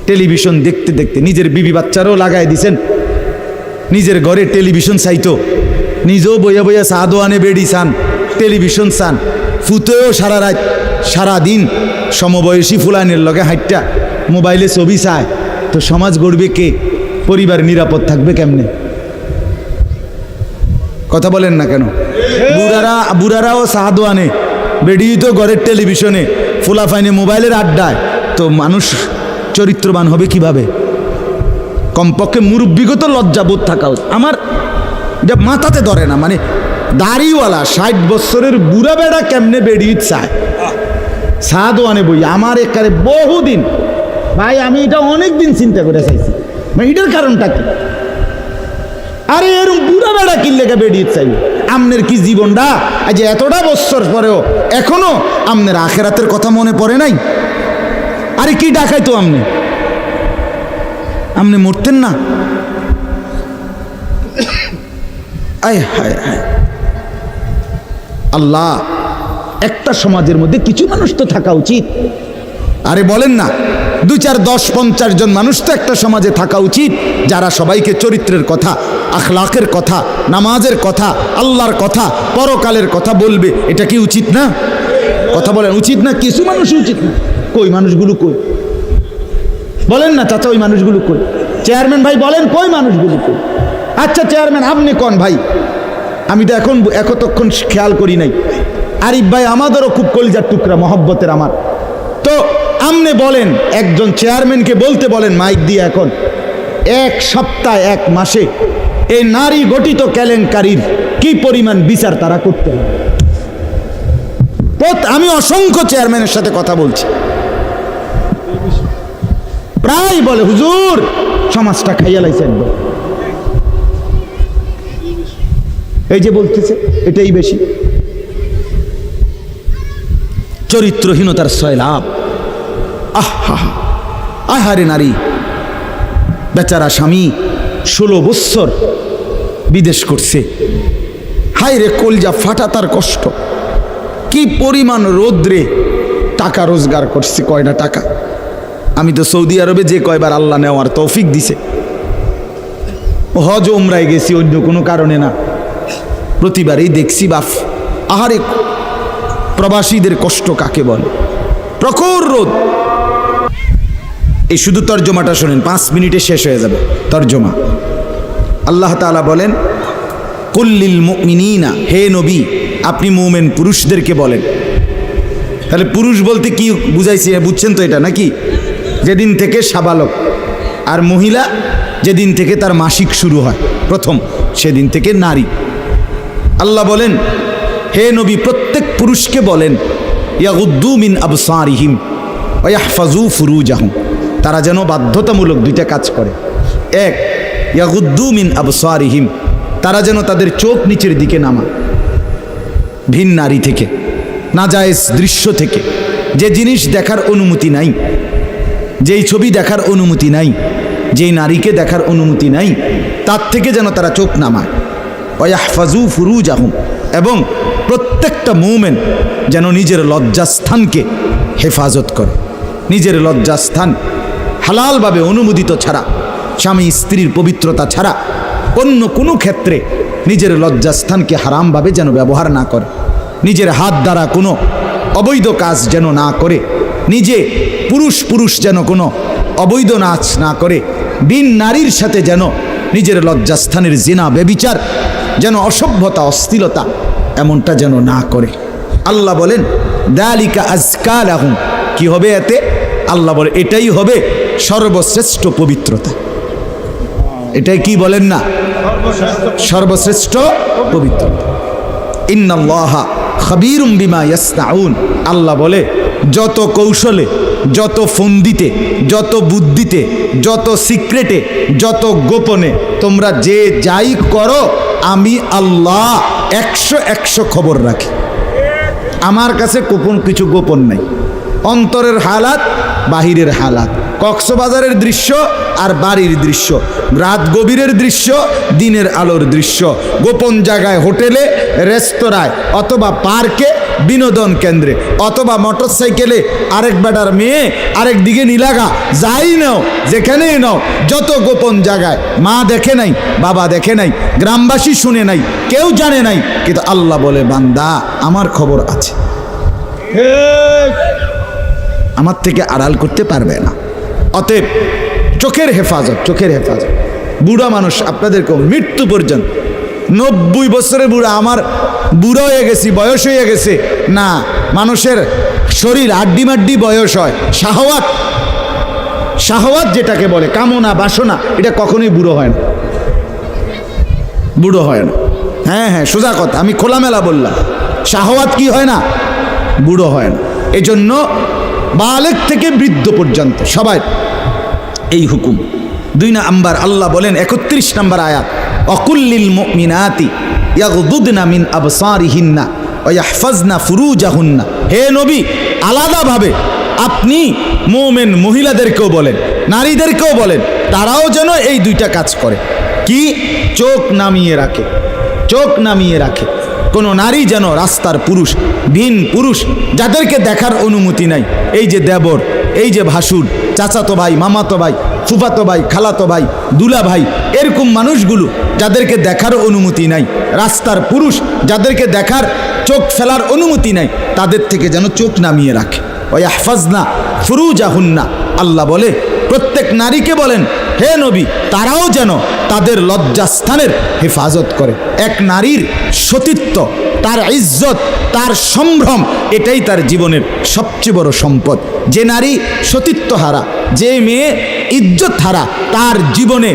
টেলিভিশন দেখতে দেখতে, নিজের বিবি বাচ্চারও লাগাই দিছেন, নিজের ঘরে টেলিভিশন চাইতো, নিজেও বইয়া বইয়া চা দোয়ানে বেড়ি চান, টেলিভিশন চান, ফুতেও সারা রাত সারাদিন সমবয়সী ফুলানের লগে হাইটটা মোবাইলে ছবি চায়, তো সমাজ গড়বে কে? পরিবার নিরাপদ থাকবে কেমনে? কথা বলেন না কেন? বুড়ারাও চা দোয়ানে, বেড়ি তো ঘরের টেলিভিশনে, ফুলাফাইনে মোবাইলের আড্ডায়, তো মানুষ চরিত্রবান হবে কিভাবে? কমপক্ষে মুরব্বিগত লজ্জাবোধ থাকা উচিত। আমার এটা মাথাতে ধরে না, মানে দাড়িওয়ালা 60 বছরের বুড়া বেড়া কেমনে বেড়ি চায় চা দোয়ানে বই? আমার একারে বহুদিন ভাই, আমি এটা অনেক দিন চিন্তা করে চাইছি, মানে এটার কারণটা কি? আরে এরকম বুড়া বেড়া কিনলে বেড়িয়ে চাই? আমনের কি জীবনটা আজ এতটা বছর পরেও এখনো আমনের আখেরাতের কথা মনে পড়ে নাই? আরে কি ডাকাই তো আমনে মরতেন না? আয় হায় হায়, আল্লাহ, একটা সমাজের মধ্যে কিছু মানুষ তো থাকা উচিত। আরে বলেন না, 2, 4, 10, 50 জন মানুষ তো একটা সমাজে থাকা উচিত, যারা সবাইকে চরিত্রের কথা, আখলাকের কথা, নামাজের কথা, আল্লাহর কথা, পরকালের কথা বলবে। এটা কি উচিত না? কথা বলেন, উচিত না? কিছু মানুষ উচিত না। কই মানুষগুলো কই বলেন না চাচা, ওই মানুষগুলো কই? চেয়ারম্যান ভাই বলেন, কই মানুষগুলো কই? আচ্ছা চেয়ারম্যান আপনি কোন ভাই, আমি তো এতক্ষণ খেয়াল করি নাই। আরিফ ভাই আমাদেরও খুব কলিজার টুকরা, মহব্বতের আমার। তো আপনি বলেন, একজন চেয়ারম্যানকে বলতে বলেন মাইক দিয়ে, এখন 1 সপ্তাহ 1 মাসে এই নারী গঠিত কেলেঙ্কারির কি পরিমাণ বিচার তারা করতে হবে? আমি অসংখ্য চেয়ারম্যানের সাথে কথা বলছি, প্রায় বলে হুজুর সমাজটা খাইয়া লাইছে একদম। এই যে বলতেছে এটাই বেশি। চরিত্রহীনতার সয়লাভ। আহারে নারী, বেচারা স্বামী 16 বছর বিদেশ করছে, হায় রে কলজা ফাটা তার কষ্ট। কি পরিমাণ রোদ্রে টাকা রোজগার করছে, কয়টা টাকা। আমি তো সৌদি আরবে যে কয়বার আল্লাহ নেওয়ার তৌফিক দিছে, হজ উমরায় গেছি, অন্য কোনো কারণে না, প্রতিবারই দেখছি বাফ আহারে প্রবাসীদের কষ্ট কাকে বলে। প্রখর রোদ। এই শুধু তর্জমাটা শোনেন, 5 মিনিটে শেষ হয়ে যাবে তর্জমা। আল্লাহ তাআলা বলেন কুল্লিল মুমিনিনা, হে নবী আপনি মুমিন পুরুষদেরকে বলেন। তাহলে পুরুষ বলতে কি বুঝাইছে বুঝছেন তো এটা নাকি? যেদিন থেকে সাবালক, আর মহিলা যেদিন থেকে তার মাসিক শুরু হয় প্রথম, সেদিন থেকে নারী। আল্লাহ বলেন হে নবী প্রত্যেক পুরুষকে বলেন ইয়াগুদ্দু মিন আবসারিহিম ওয়া ইয়াহফাজু ফুরুজাহুম, তারা যেন বাধ্যতামূলক 2টা কাজ করে। 1 ইয়াগুদ্দু মিন আবসারিহিম, তারা যেন তাদের চোখ নিচের দিকে নামায় ভিন নারী থেকে, নাজায়েজ দৃশ্য থেকে, যে জিনিস দেখার অনুমতি নাই, যেই ছবি দেখার অনুমতি নাই, যেই নারীকে দেখার অনুমতি নাই, তার থেকে যেন তারা চোখ নামায়। ওয়া ইয়াহফাজু ফুরুজাহুম, এবং প্রত্যেকটা মুমিন যেন নিজের লজ্জাস্থানকে হেফাজত করে। নিজের লজ্জাস্থান হালালভাবে অনুমোদিত ছাড়া, স্বামী স্ত্রীর পবিত্রতা ছাড়া অন্য কোনো ক্ষেত্রে নিজের লজ্জাস্থানকে হারামভাবে যেন ব্যবহার না করে। নিজের হাত দ্বারা কোনো অবৈধ কাজ যেন না করে, নিজে পুরুষ যেন কোনো অবৈধ নাচ না করে, বিন নারীর সাথে যেন নিজের লজ্জাস্থানের জিনা বেবিচার, যেন অসভ্যতা অশ্লীলতা এমনটা যেন না করে। আল্লাহ বলেন দালিকা আজকা লাহুম, কি হবে এতে? আল্লাহ বলে এটাই হবে সর্বশ্রেষ্ঠ পবিত্রতা। এটাই কি বলেন না? সর্বশ্রেষ্ঠ পবিত্রতা। ইন্নাল্লাহা খাবীরুম বিমা ইয়াসনাউন, আল্লাহ বলে যত কৌশলে, যত ফন্দিতে, যত বুদ্ধিতে, যত সিক্রেটে, যত গোপনে তোমরা যে যাই করো, আমি আল্লাহ 100 খবর রাখি। আমার কাছে গোপন কিছু গোপন নাই। অন্তরের হালাত, বাহিরের হালাত, কক্সবাজারের দৃশ্য আর বাড়ির দৃশ্য, রাত গভীরের দৃশ্য, দিনের আলোর দৃশ্য, গোপন জায়গায়, হোটেলে, রেস্তোরাঁয়, অথবা পার্কে, বিনোদন কেন্দ্রে, অথবা মোটরসাইকেলে আরেক বেটার মেয়ে আরেক দিকে নিলাগা, যাই নাও, যেখানেই নাও, যত গোপন জায়গায়, মা দেখে নাই, বাবা দেখে নাই, গ্রামবাসী শুনে নাই, কেউ জানে নাই, কিন্তু আল্লাহ বলে বান্দা আমার খবর আছে, আমার থেকে আড়াল করতে পারবে না। অতএব চোখের হেফাজত, চোখের হেফাজত। বুড়া মানুষ আপনাদেরকেও মৃত্যু পর্যন্ত, 90 বছরের বুড়া, আমার বুড়া হয়ে গেছি, বয়স হয়ে গেছে না, মানুষের শরীর আড্ডি মাড্ডি বয়স হয়। শাহওয়াত যেটাকে বলে, কামনা বাসনা, এটা কখনোই বুড়ো হয় না, বুড়ো হয় না। হ্যাঁ, সোজা কথা, আমি খোলামেলা বললাম, শাহওয়াত কি হয় না? বুড়ো হয় না। এজন্য বালেগ থেকে বৃদ্ধ পর্যন্ত সবাই এই হুকুম। 2 নাম্বার আল্লাহ বলেন 31 নম্বর আয়াত, অকুল্লিল মুমিনাতি ইয়াগদুদনা মিন আবসারিহিন্না ওয়া ইয়াহফাজনা ফুরুজাহুন্না, হে নবী আলাদাভাবে আপনি মুমিন মহিলাদেরকেও বলেন, নারীদেরকেও বলেন, তারাও যেন এই 2টা কাজ করে। কি? চোখ নামিয়ে রাখে, চোখ নামিয়ে রাখে। কোনো নারী যেন রাস্তার পুরুষ, ভিন পুরুষ, যাদেরকে দেখার অনুমতি নাই, এই যে দেবর, এই যে ভাসুর, চাচাতো ভাই, মামাতো ভাই, ফুফাতো ভাই, খালাতো ভাই, দুলা ভাই, এরকম মানুষগুলো যাদেরকে দেখার অনুমতি নাই, রাস্তার পুরুষ যাদেরকে দেখার চোখ ফেলার অনুমতি নাই, তাদের থেকে যেন চোখ নামিয়ে রাখে। ওয়াহফাজনা ফুরুজাহুন্না, আল্লাহ বলে প্রত্যেক নারীকে বলেন হে নবী, তারাও যেন তাদের লজ্জাস্থানের হেফাজত করে। এক নারীর সতীত্ব, তার ইজ্জত, তার সম্ভ্রম, এটাই তার জীবনের সবচেয়ে বড় সম্পদ। যে নারী সতীত্ব হারা, যে মেয়ে ইজ্জত হারা, তার জীবনে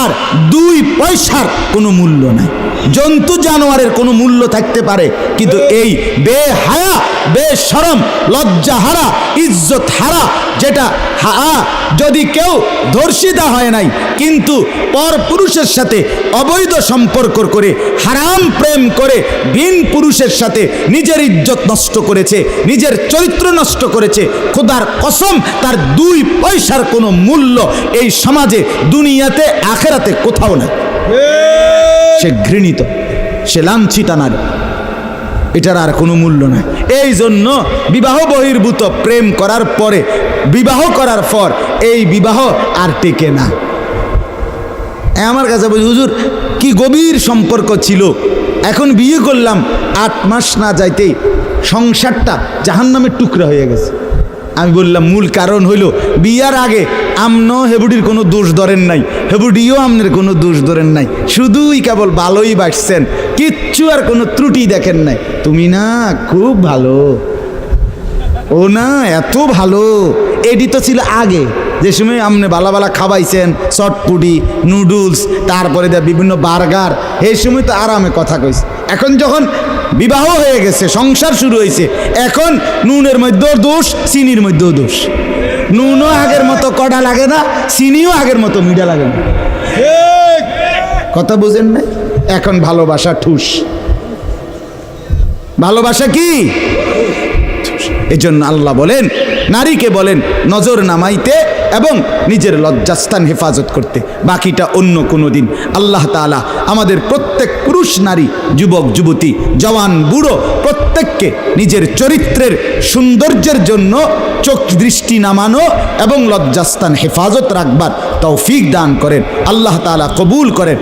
আর 2 পয়সার কোনো মূল্য নাই। জন্তু জানোয়ারের কোনো মূল্য থাকতে পারে, কিন্তু এই বেহায়া, বেশরম, লজ্জা হারা, ইজ্জত হারা, যেটা যদি কেউ ধর্ষিতা হয় নাই কিন্তু পর পুরুষের সাথে অবৈধ সম্পর্ক করে, হারাম প্রেম করে, ভিন পুরুষের সাথে নিজের ইজ্জত নষ্ট করেছে, নিজের চরিত্র নষ্ট করেছে, খোদার কসম তার 2 পয়সার কোনো মূল্য এই সমাজে, দুনিয়াতে, আখেরাতে কোথাও নাই। সে ঘৃণিত, সে লাঞ্ছিতা নারী, এটার আর কোনো মূল্য নাই। এই জন্য বিবাহ বহির্ভূত প্রেম করার পরে, বিবাহ করার পর এই বিবাহ আর টেকে না। আমার কাছে বলি, হুজুর কি গভীর সম্পর্ক ছিল, এখন বিয়ে করলাম, 8 মাস না যাইতেই সংসারটা জাহান্নামের টুকরা হয়ে গেছে। আমি বললাম মূল কারণ হইল বিয়ার আগে আমনো হেবুডির কোনো দোষ ধরেন নাই, হেবুডিও আমনের কোনো দোষ ধরেন নাই, শুধুই কেবল ভালোই বাসছেন, কিচ্ছু আর কোনো ত্রুটি দেখেন নাই। তুমি না খুব ভালো, ও না এত ভালো, এডি তো ছিল আগে, যে সময় আপনি বালা বালা খাওয়াইছেন, চটপুটি, নুডলস, তারপরে বিভিন্ন বার্গার, এই সময় তো আরামে কথা কইছে। এখন যখন বিবাহ হয়ে গেছে, সংসার শুরু হয়েছে, এখন নুনের মধ্যেও দোষ, চিনির মধ্যেও দোষ। নুনও আগের মতো কড়া লাগে না, চিনিও আগের মতো মিঠা লাগে না। কথা বুঝেন না? এখন ভালোবাসা ঠুস। ভালোবাসা কি? এজন্য আল্লাহ বলেন, নারীকে বলেন নজর নামাইতে এবং নিজের লজ্জাস্থান হেফাজত করতে, বাকিটা অন্য কোনো দিন। আল্লাহ তাআলা আমাদের প্রত্যেক পুরুষ, নারী, যুবক, যুবতী, জওয়ান, বুড়ো প্রত্যেককে নিজের চরিত্রের সৌন্দর্যের জন্য চোখ দৃষ্টি নামানো এবং লজ্জাস্থান হেফাজত রাখবার তৌফিক দান করেন। আল্লাহ তাআলা কবুল করেন।